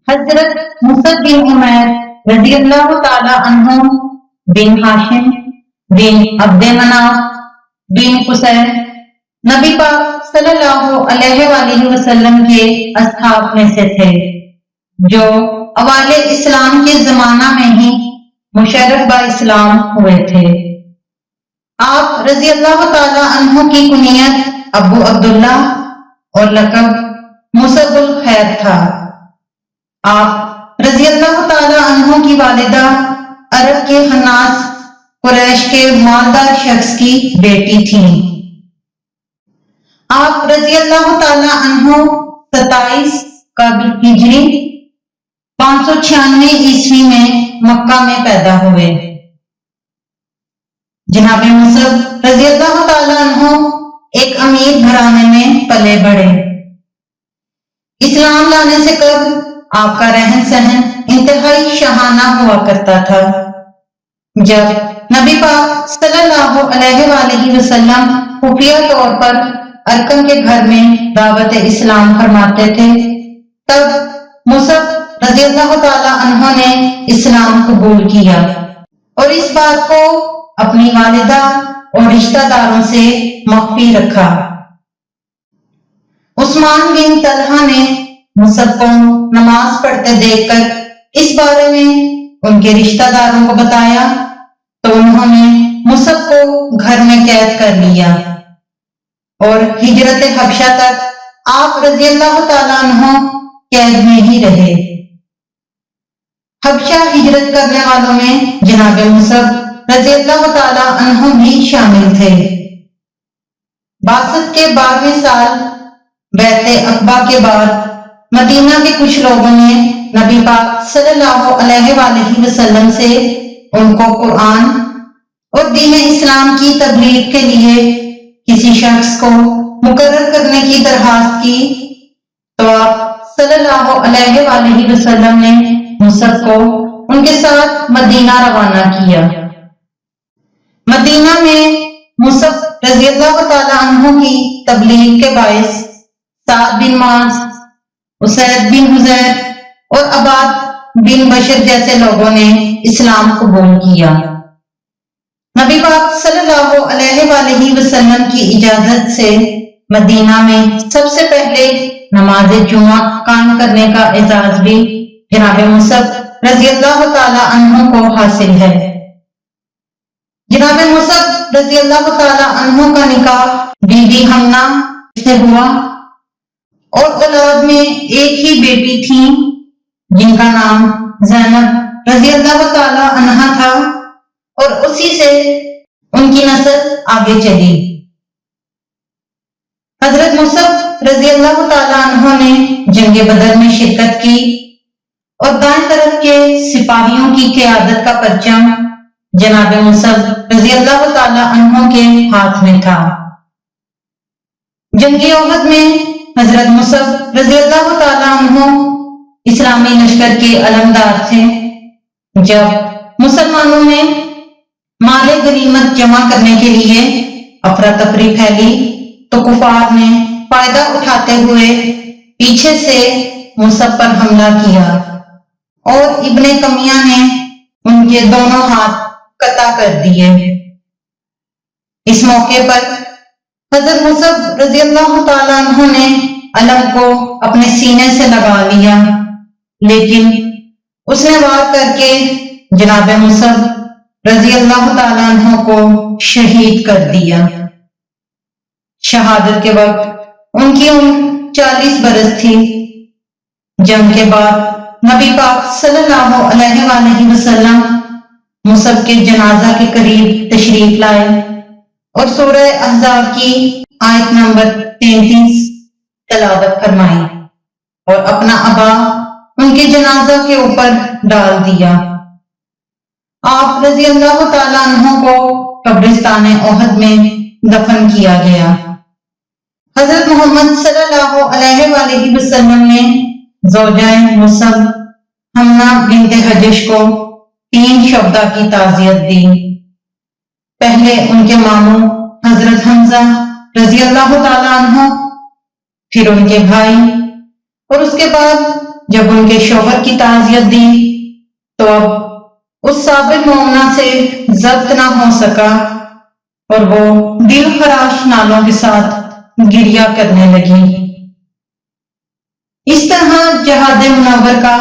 حضرت مصعب بن عمیر رضی اللہ تعالی عنہ بن ہاشم بن عبد مناف بن قصی نبی پاک صلی اللہ علیہ وآلہ وسلم کے اصحاب میں سے تھے جو اوائل اسلام کے زمانہ میں ہی مشرف با اسلام ہوئے تھے۔ آپ رضی اللہ تعالی عنہ کی کنیت ابو عبداللہ اور لقب مصعب الخیر تھا۔ آپ رضی اللہ تعالی عنہ کی والدہ عرب کے خناس قریش کے مالدار شخص کی بیٹی تھیں۔ آپ رضی اللہ تعالی عنہ 27 قبل ہجری 596 عیسوی میں مکہ میں پیدا ہوئے۔ جناب مصعب رضی اللہ تعالی عنہ ایک امیر گھرانے میں پلے بڑھے۔ اسلام لانے سے قبل آپ کا رہن سہن انتہائی شاہانہ ہوا کرتا تھا۔ جب نبی پاک صلی اللہ علیہ وآلہ وسلم خفیہ طور پر ارکم کے گھر میں دعوت اسلام فرماتے تھے تب مصعب رضی اللہ تعالی عنہ نے اسلام قبول کیا اور اس بات کو اپنی والدہ اور رشتہ داروں سے مخفی رکھا۔ عثمان بن طلحہ نے مصعب کو نماز پڑھتے دیکھ کر اس بارے میں ان کے رشتہ داروں کو بتایا تو انہوں نے مصعب کو گھر میں قید کر لیا اور ہجرت حبشہ تک آپ رضی اللہ تعالیٰ عنہ قید میں ہی رہے۔ حبشہ ہجرت کرنے والوں میں جناب مصعب رضی اللہ تعالیٰ عنہ بھی شامل تھے۔ بعثت کے 12ویں سال بیعت عقبہ کے بعد مدینہ کے کچھ لوگوں نے نبی پاک صلی اللہ علیہ وآلہ وسلم سے ان کو قرآن اور دین اسلام کی تبلیغ کے لیے کسی شخص کو مقرر کرنے کی درخواست کی تو آپ صلی اللہ علیہ وآلہ وسلم نے مصعب کو ان کے ساتھ مدینہ روانہ کیا۔ مدینہ میں مصعب رضی اللہ تعالی عنہ کی تبلیغ کے باعث سعد بن معاذ، اسید بن حضیر اور عباد بن بشر جیسے لوگوں نے اسلام قبول کیا۔ نبی پاک صلی اللہ علیہ وآلہ وسلم کی اجازت سے مدینہ میں سب سے پہلے نماز جمعہ قائم کرنے کا اعزاز بھی جناب مصعب رضی اللہ تعالی عنہ کو حاصل ہے۔ جناب مصعب رضی اللہ تعالی عنہ کا نکاح بی بی حمنہ سے ہوا اور اولاد میں ایک ہی بیٹی تھی جن کا نام زینب رضی اللہ تعالی عنہا تھا اور اسی سے ان کی نسل آگے چلی۔ حضرت مصعب رضی اللہ تعالی عنہ نے جنگ بدر میں شرکت کی اور دائیں طرف کے سپاہیوں کی قیادت کا پرچم جناب مصعب رضی اللہ تعالی عنہ کے ہاتھ میں تھا۔ جنگ احد میں حضرت مصعب رضی اللہ تعالی عنہ اسلامی لشکر کے علمدار تھے۔ جب مسلمانوں نے مال غنیمت جمع کرنے کے لیے افراتفری پھیلی تو کفار نے فائدہ اٹھاتے ہوئے پیچھے سے مصعب پر حملہ کیا اور ابن کمیہ نے ان کے دونوں ہاتھ قطع کر دیے۔ اس موقع پر حضرت مصعب رضی اللہ تعالیٰ عنہ نے علم کو اپنے سینے سے لگا لیا لیکن اس نے وار کر کے جناب مصعب رضی اللہ تعالیٰ عنہ کو شہید کر دیا۔ شہادت کے وقت ان کی عمر 40 برس تھی۔ جنگ کے بعد نبی پاک صلی اللہ علیہ وآلہ وسلم مصعب کے جنازہ کے قریب تشریف لائے اور سورہ احزاب کی آیت نمبر 33 تلاوت فرمائی اور اپنا عبا ان کے جنازہ کے اوپر ڈال دیا۔ آپ رضی اللہ تعالیٰ عنہ کو قبرستان احد میں دفن کیا گیا۔ حضرت محمد صلی اللہ علیہ وآلہ وسلم نے زوجہ مصعب حمنہ بنت حجش کو 3 شہداء کی تعزیت دی۔ پہلے ان کے ماموں حضرت حمزہ رضی اللہ تعالیٰ عنہ، پھر ان کے بھائی اور اس کے بعد جب ان کے شوہر کی تعزیت دی تو اب اس صابر مومنہ سے ضبط نہ ہو سکا اور وہ دل خراش نالوں کے ساتھ گریہ کرنے لگی۔ اس طرح جہاد منور کا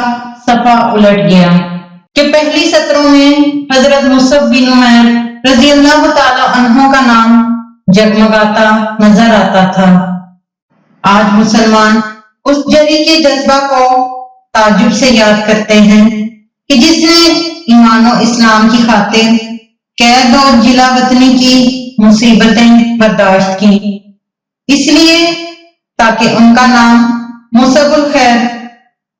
صفحہ الٹ گیا کہ پہلی سطروں میں حضرت مصعب بن عمیر رضی اللہ تعالی عنہ کا نام جگمگاتا نظر آتا تھا۔ آج مسلمان اس جری کے جذبہ کو تعجب سے یاد کرتے ہیں کہ جس نے ایمان و اسلام کی خاطر قید و جلا وطنی کی مصیبتیں برداشت کی، اس لیے تاکہ ان کا نام مصعب الخیر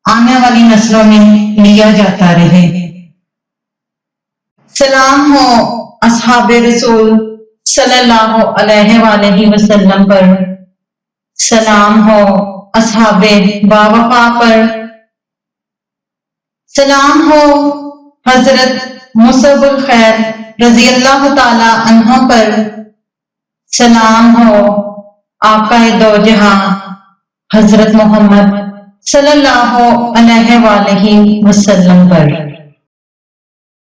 آنے والی نسلوں میں لیا جاتا رہے۔ سلام ہو اصحاب رسول صلی اللہ علیہ وآلہ وسلم پر، سلام ہو اصحاب باوفا پر، سلام ہو حضرت مصعب الخیر رضی اللہ تعالی عنہ پر، سلام ہو آقا دو جہاں حضرت محمد صلی اللہ علیہ وآلہ وسلم پر۔